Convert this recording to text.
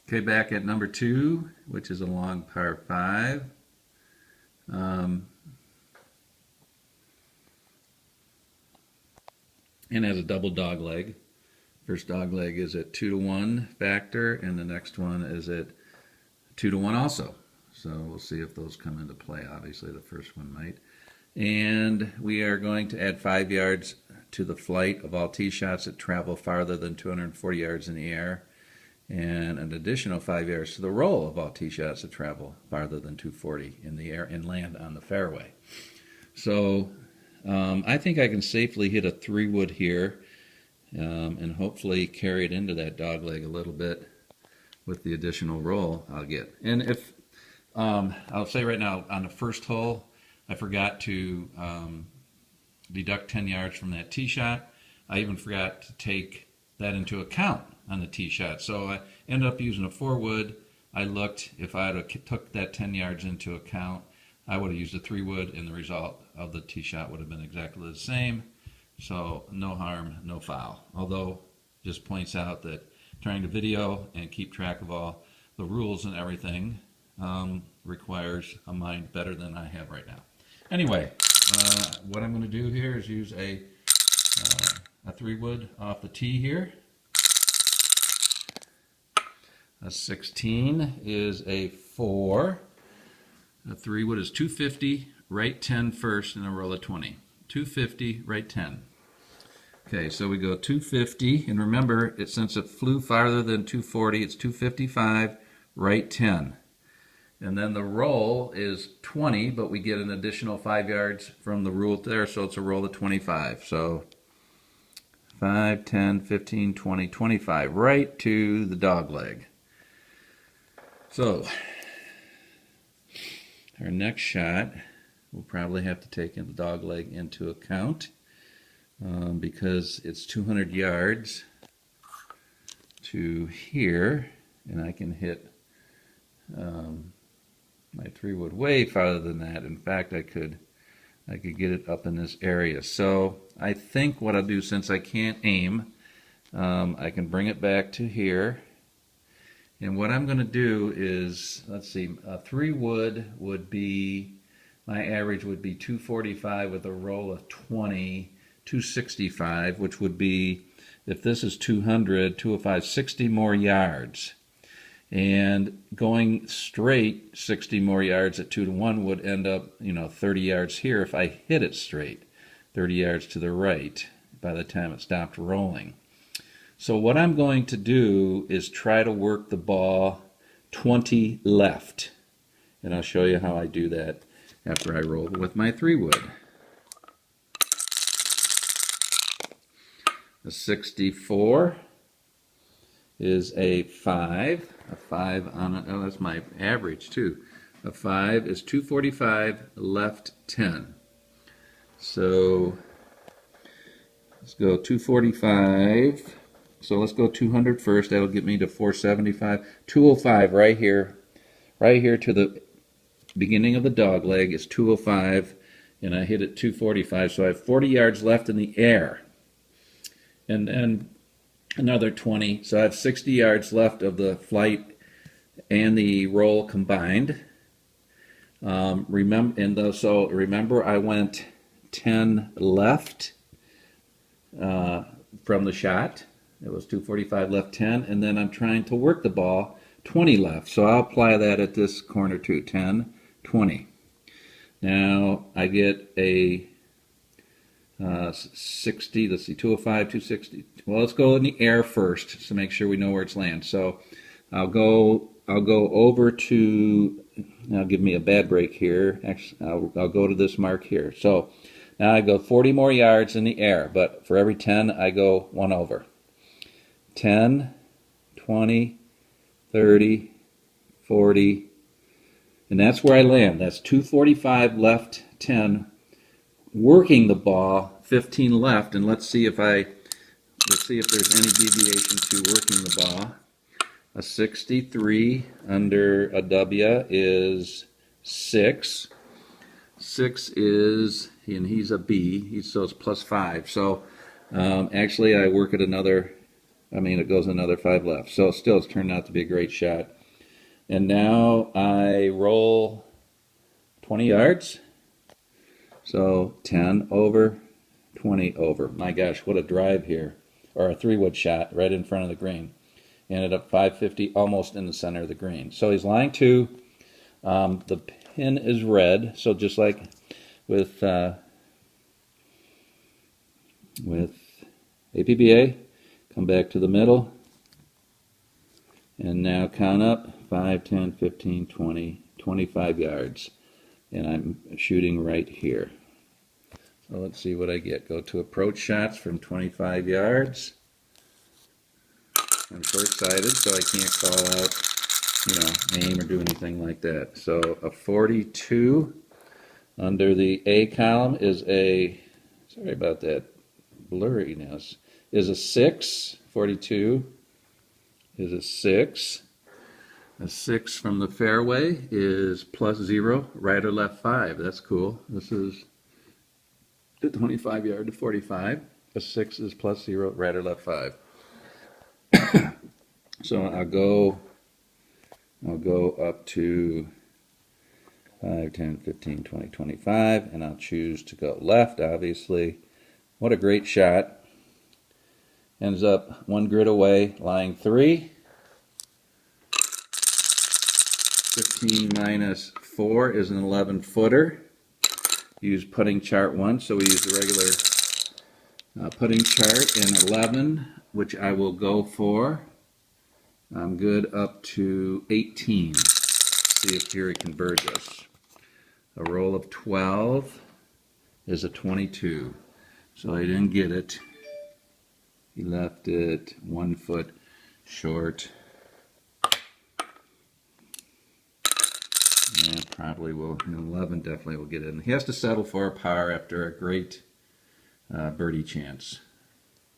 Okay, back at number 2, which is a long par 5. And has a double dog leg. First dog leg is at 2-to-1 factor, and the next one is at 2-to-1 also. So we'll see if those come into play. Obviously, the first one might. And we are going to add 5 yards to the flight of all tee shots that travel farther than 240 yards in the air, and an additional 5 yards to the roll of all tee shots that travel farther than 240 in the air and land on the fairway. So I think I can safely hit a 3-wood here and hopefully carry it into that dog leg a little bit with the additional roll I'll get. And if I'll say right now, on the first hole, I forgot to deduct 10 yards from that tee shot. I even forgot to take that into account on the tee shot. So I ended up using a 4-wood. I looked, if I had took that 10 yards into account, I would have used a 3-wood, and the result of the tee shot would have been exactly the same. So no harm, no foul. Although, just points out that trying to video and keep track of all the rules and everything requires a mind better than I have right now. Anyway, what I'm going to do here is use a 3-wood off the tee here. A 16 is a 4. A 3-wood is 250, right 10 first, and a roll of 20. 250, right 10. Okay, so we go 250, and remember, since it flew farther than 240, it's 255, right 10. And then the roll is 20, but we get an additional 5 yards from the rule there, so it's a roll of 25. So 5, 10, 15, 20, 25, right to the dog leg. So our next shot, we'll probably have to take the dog leg into account because it's 200 yards to here, and I can hit my 3-wood way farther than that. In fact, I could get it up in this area. So I think what I'll do, since I can't aim, I can bring it back to here. And what I'm going to do is, let's see, a 3-wood would be, my average would be 245 with a roll of 20, 265, which would be, if this is 200, 205, 60 more yards. And going straight 60 more yards at 2-to-1 would end up, 30 yards here if I hit it straight, 30 yards to the right by the time it stopped rolling. So what I'm going to do is try to work the ball 20 left. And I'll show you how I do that after I roll with my 3-wood. A 64 is a 5. A 5 on it. Oh, that's my average too. A 5 is 245 left 10. So let's go 245. So let's go 200 first. That'll get me to 475. 205 right here. Right here to the beginning of the dog leg is 205, and I hit it 245. So I have 40 yards left in the air. And then another 20. So I have 60 yards left of the flight and the roll combined. Remember I went 10 left from the shot. It was 245 left 10, and then I'm trying to work the ball 20 left. So I'll apply that at this corner too, 10, 20. Now I get a 60, let's see, 205, 260. Well, let's go in the air first to make sure we know where it's landed. So I'll go over to, now give me a bad break here. Actually, I'll go to this mark here. So now I go 40 more yards in the air, but for every 10 I go 1 over. 10, 20, 30, 40, and that's where I land. That's 245 left 10, working the ball 15 left, and let's see if there's any deviation to working the ball. A 63 under a W is 6. 6 is, and he's a B, so it's plus 5. So actually I work at another I mean, it goes another 5 left. So still, it's turned out to be a great shot. And now I roll 20 yards. So 10 over, 20 over. My gosh, what a drive here. Or a 3-wood shot right in front of the green. Ended up 550, almost in the center of the green. So he's lying 2. The pin is red, so just like with APBA, come back to the middle, and now count up 5, 10, 15, 20, 25 yards, and I'm shooting right here. So let's see what I get. Go to approach shots from 25 yards. I'm so excited, so I can't call out, aim or do anything like that. So a 42 under the A column is a, sorry about that blurriness, is a 6. 42 is a 6. A 6 from the fairway is +0, right or left 5. That's cool. This is the 25 yard to 45. A 6 is +0, right or left 5. So I'll go up to 5, 10, 15, 20, 25, and I'll choose to go left, obviously. What a great shot. Ends up 1 grid away, lying 3. 15 minus 4 is an 11-footer. Use putting chart 1, so we use the regular putting chart in 11, which I will go for. I'm good up to 18. See if Jerry can bird this. A roll of 12 is a 22. So I didn't get it. He left it 1 foot short. And probably will, 11 definitely will get in. He has to settle for a par after a great birdie chance.